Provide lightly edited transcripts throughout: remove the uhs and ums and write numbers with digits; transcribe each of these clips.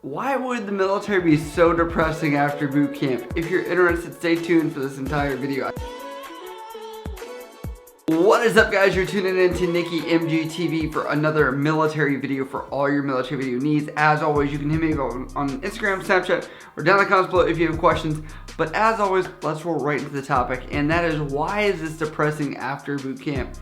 Why would the military be so depressing after boot camp? If you're interested, stay tuned for this entire video. What is up, guys? You're tuning in to Nikki MGTV for another military video for all your military video needs. As always, you can hit me on Instagram, Snapchat, or down in the comments below if you have questions. But as always, let's roll right into the topic, and that is, why is this depressing after boot camp?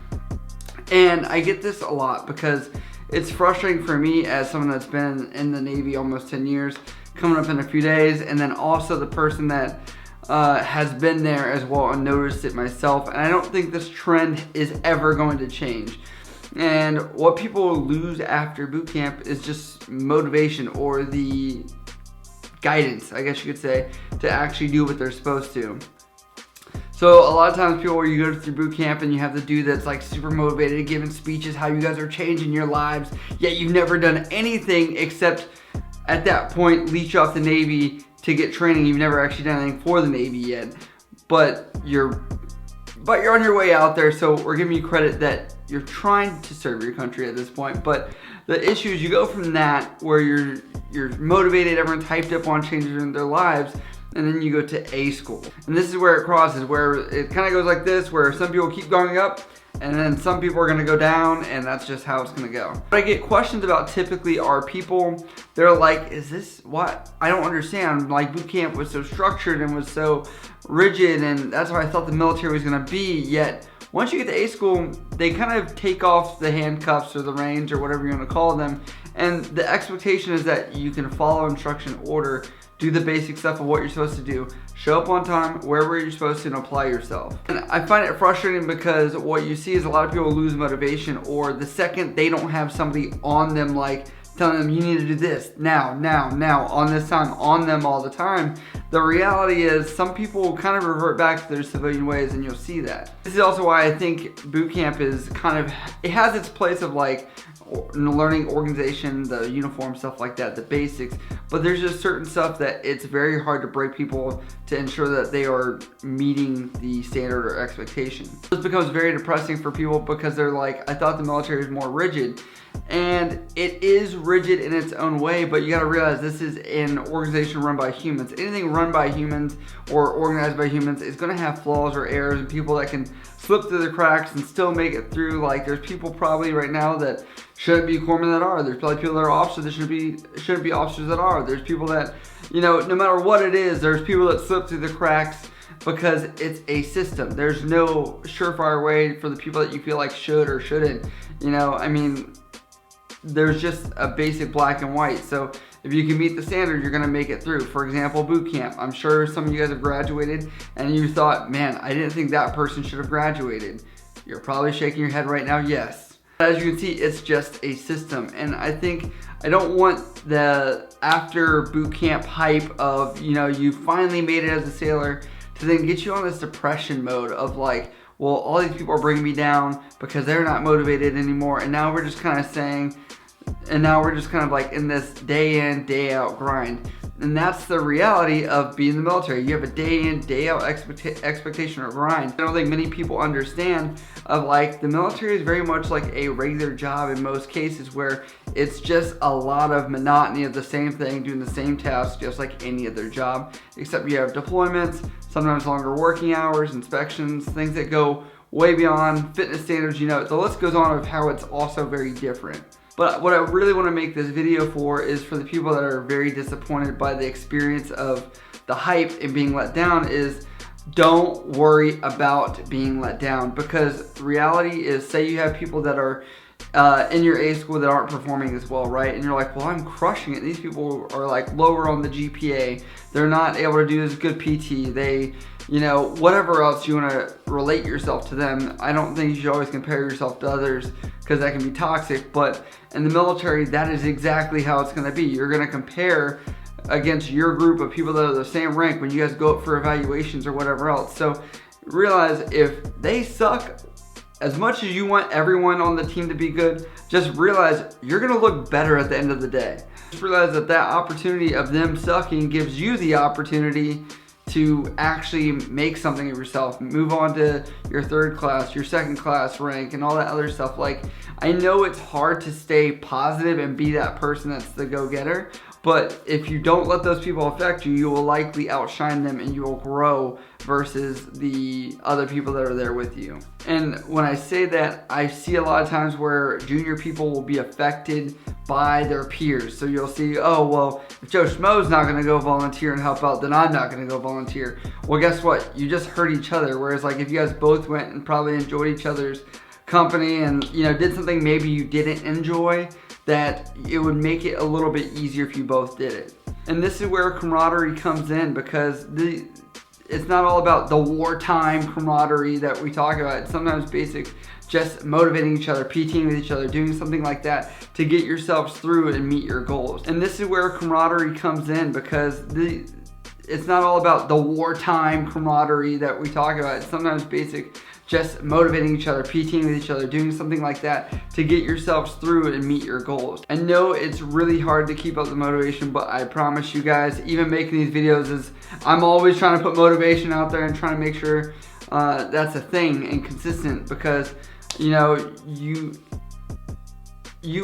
And I get this a lot because it's frustrating for me as someone that's been in the Navy almost 10 years, coming up in a few days, and then also the person that has been there as well and noticed it myself. And I don't think this trend is ever going to change. And what people lose after boot camp is just motivation, or the guidance, I guess you could say, to actually do what they're supposed to. So a lot of times people, where you go through boot camp and you have the dude that's like super motivated, giving speeches how you guys are changing your lives, yet you've never done anything except at that point leech off the Navy to get training. You've never actually done anything for the Navy yet, but you're on your way out there. So we're giving you credit that you're trying to serve your country at this point. But the issue is, you go from that where you're motivated, everyone's hyped up on changing their lives, and then you go to A school. And this is where it crosses, where it kind of goes like this, where some people keep going up, and then some people are going to go down, and that's just how it's going to go. What I get questions about typically are people, they're like, is this what? I don't understand. Like, boot camp was so structured and was so rigid, and that's what I thought the military was going to be. Yet, once you get to A school, they kind of take off the handcuffs or the reins or whatever you want to call them, and the expectation is that you can follow instruction order, do the basic stuff of what you're supposed to do, show up on time wherever you're supposed to, and apply yourself. And I find it frustrating because what you see is a lot of people lose motivation, or the second they don't have somebody on them, like telling them you need to do this now, on this time, on them all the time. The reality is some people kind of revert back to their civilian ways, and you'll see that. This is also why I think boot camp is kind of, it has its place of like learning organization, the uniform, stuff like that, the basics, but there's just certain stuff that it's very hard to break people to ensure that they are meeting the standard or expectation. This becomes very depressing for people because they're like, I thought the military was more rigid. And it is rigid in its own way, but you gotta realize this is an organization run by humans. Anything run by humans or organized by humans is gonna have flaws or errors, and people that can slip through the cracks and still make it through. Like, there's people probably right now that shouldn't be corpsmen that are. There's probably people that are officers that shouldn't be officers that are. There's people that, you know, no matter what it is, there's people that slip through the cracks because it's a system. There's no surefire way for the people that you feel like should or shouldn't. You know, I mean, there's just a basic black and white. So if you can meet the standard, you're gonna make it through. For example, boot camp. I'm sure some of you guys have graduated and you thought, man, I didn't think that person should have graduated. You're probably shaking your head right now, yes. As you can see, it's just a system. And I think, I don't want the after boot camp hype of, you know, you finally made it as a sailor to then get you on this depression mode of like, well, all these people are bringing me down because they're not motivated anymore. And now we're just kind of like in this day in, day out grind. And that's the reality of being in the military. You have a day in, day out expectation or grind. I don't think many people understand of like, the military is very much like a regular job in most cases, where it's just a lot of monotony of the same thing, doing the same tasks, just like any other job, except you have deployments, sometimes longer working hours, inspections, things that go way beyond fitness standards. You know, the list goes on of how it's also very different. But what I really want to make this video for is for the people that are very disappointed by the experience of the hype and being let down, is don't worry about being let down. Because the reality is, say you have people that are in your A school that aren't performing as well, right? And you're like, well, I'm crushing it. These people are like lower on the GPA. They're not able to do as good PT. They, you know, whatever else you want to relate yourself to them. I don't think you should always compare yourself to others, because that can be toxic. But in the military, that is exactly how it's going to be. You're going to compare against your group of people that are the same rank when you guys go up for evaluations or whatever else. So realize, if they suck, as much as you want everyone on the team to be good, just realize you're going to look better at the end of the day. Just realize that that opportunity of them sucking gives you the opportunity to actually make something of yourself, move on to your third class, your second class rank, and all that other stuff. Like, I know it's hard to stay positive and be that person that's the go-getter, But if you don't let those people affect you, you will likely outshine them and you will grow versus the other people that are there with you. And when I say that, I see a lot of times where junior people will be affected by their peers. So you'll see, oh, well, if Joe Schmo's not going to go volunteer and help out, then I'm not going to go volunteer. Well, guess what? You just hurt each other. Whereas like if you guys both went and probably enjoyed each other's company and, you know, did something maybe you didn't enjoy, that it would make it a little bit easier if you both did it. And this is where camaraderie comes in, because it's not all about the wartime camaraderie that we talk about. It's sometimes basic, just motivating each other, PTing with each other, doing something like that to get yourselves through and meet your goals. And this is where camaraderie comes in, because it's not all about the wartime camaraderie that we talk about. It's sometimes basic, just motivating each other, PTing with each other, doing something like that to get yourselves through and meet your goals. I know it's really hard to keep up the motivation, but I promise you guys, even making these videos I'm always trying to put motivation out there and trying to make sure that's a thing and consistent, because you know, you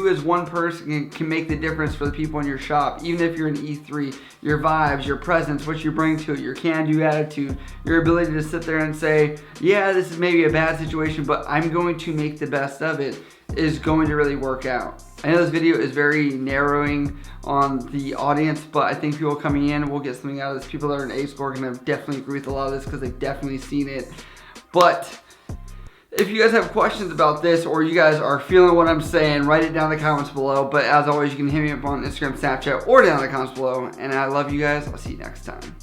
as one person can make the difference for the people in your shop. Even if you're an E3, your vibes, your presence, what you bring to it, your can-do attitude, your ability to sit there and say, yeah, this is maybe a bad situation, but I'm going to make the best of it, is going to really work out. I know this video is very narrowing on the audience, but I think people coming in will get something out of this. People that are in A score are going to definitely agree with a lot of this because they've definitely seen it. But if you guys have questions about this, or you guys are feeling what I'm saying, write it down in the comments below. But as always, you can hit me up on Instagram, Snapchat, or down in the comments below. And I love you guys. I'll see you next time.